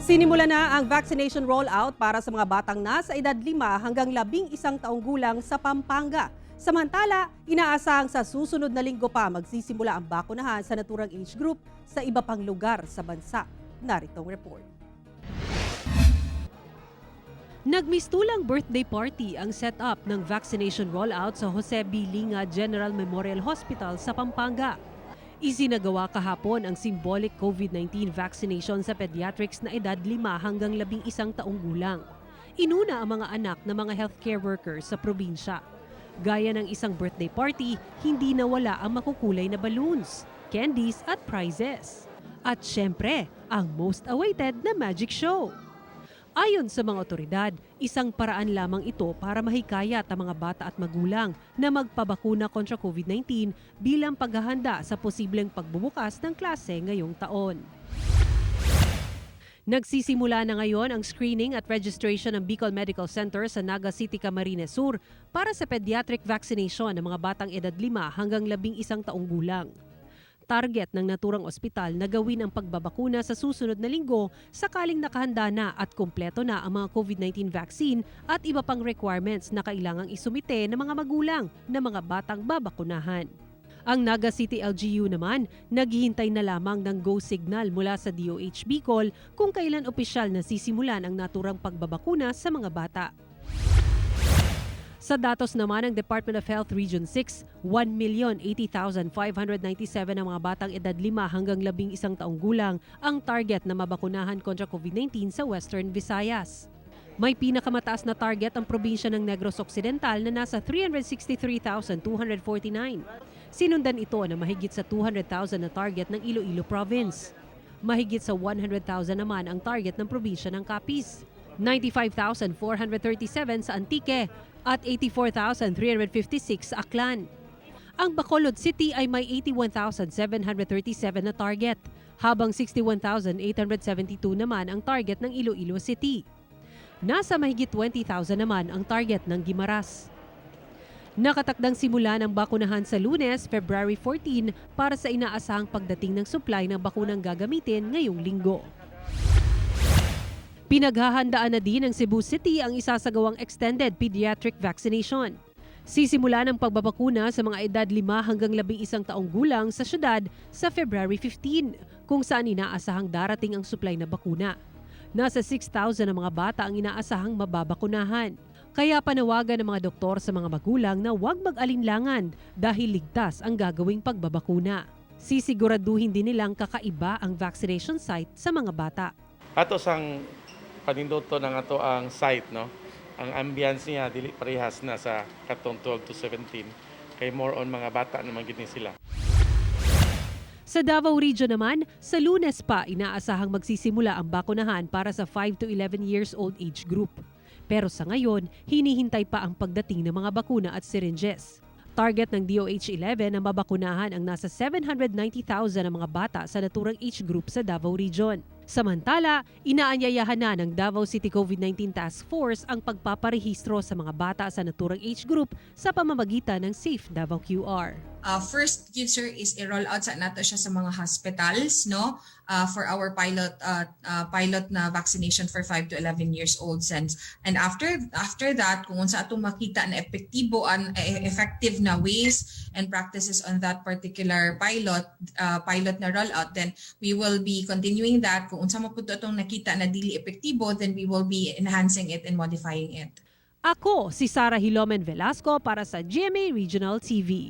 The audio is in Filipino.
Sinimula na ang vaccination rollout para sa mga batang nasa edad 5 hanggang 11 taong gulang sa Pampanga. Samantala, inaasahang sa susunod na linggo pa magsisimula ang bakunahan sa naturang age group sa iba pang lugar sa bansa. Narito ang report. Nagmistulang birthday party ang setup ng vaccination rollout sa Jose B. Linga General Memorial Hospital sa Pampanga. Isinagawa kahapon ang symbolic COVID-19 vaccination sa pediatrics na edad 5 hanggang 11 taong gulang. Inuna ang mga anak ng mga healthcare workers sa probinsya. Gaya ng isang birthday party, hindi nawala ang makukulay na balloons, candies at prizes. At syempre, ang most awaited na magic show. Ayon sa mga otoridad, isang paraan lamang ito para mahikayat ang mga bata at magulang na magpabakuna kontra COVID-19 bilang paghahanda sa posibleng pagbubukas ng klase ngayong taon. Nagsisimula na ngayon ang screening at registration ng Bicol Medical Center sa Naga City, Camarines Sur para sa pediatric vaccination ng mga batang edad 5 hanggang 11 taong gulang. Target ng naturang ospital na gawin ang pagbabakuna sa susunod na linggo sakaling nakahanda na at kumpleto na ang mga COVID-19 vaccine at iba pang requirements na kailangang isumite ng mga magulang na mga batang babakunahan. Ang Naga City LGU naman, naghihintay na lamang ng go signal mula sa DOH Bicol kung kailan opisyal na sisimulan ang naturang pagbabakuna sa mga bata. Sa datos naman ng Department of Health Region 6, 1,080,597 ang mga batang edad 5 hanggang 11 taong gulang ang target na mabakunahan kontra COVID-19 sa Western Visayas. May pinakamataas na target ang probinsya ng Negros Occidental na nasa 363,249. Sinundan ito na mahigit sa 200,000 na target ng Iloilo Province. Mahigit sa 100,000 naman ang target ng probinsya ng Capiz. 95,437 sa Antique at 84,356 sa Aklan. Ang Bacolod City ay may 81,737 na target, habang 61,872 naman ang target ng Iloilo City. Nasa mahigit 20,000 naman ang target ng Guimaras. Nakatakdang simula ng bakunahan sa Lunes, February 14 para sa inaasahang pagdating ng supply ng bakunang gagamitin ngayong linggo. Pinaghahandaan na din ng Cebu City ang isasagawang extended pediatric vaccination. Sisimula ng pagbabakuna sa mga edad 5 hanggang 11 taong gulang sa syudad sa February 15, kung saan inaasahang darating ang supply na bakuna. Nasa 6,000 na mga bata ang inaasahang mababakunahan. Kaya panawagan ng mga doktor sa mga magulang na huwag mag-alinlangan dahil ligtas ang gagawing pagbabakuna. Sisiguraduhin din nilang kakaiba ang vaccination site sa mga bata. Ato sang paninduto ng ato ang site, no? Ang ambience niya dili parehas na sa katong 12 to 17 kay more on mga bata naman gid ni sila. Sa Davao Region naman, sa Lunes pa inaasahang magsisimula ang bakunahan para sa 5 to 11 years old age group. Pero sa ngayon, hinihintay pa ang pagdating ng mga bakuna at syringes. Target ng DOH-11 na mabakunahan ang nasa 790,000 na mga bata sa naturang age group sa Davao Region. Samantala, inaanyayahan na ng Davao City COVID-19 Task Force ang pagpaparehistro sa mga bata sa naturang age group sa pamamagitan ng Safe Davao QR. First, yun sir, is i-roll out sa nato siya sa mga hospitals, no? For our pilot na vaccination for 5 to 11 years old and after that, kung sa atong makita na epektibo and effective na ways and practices on that particular pilot na rollout, then we will be continuing that. Kung unsa man pud atong nakita na dili epektibo, then we will be enhancing it and modifying it. Ako si Sarah Hilomen Velasco para sa GMA Regional TV.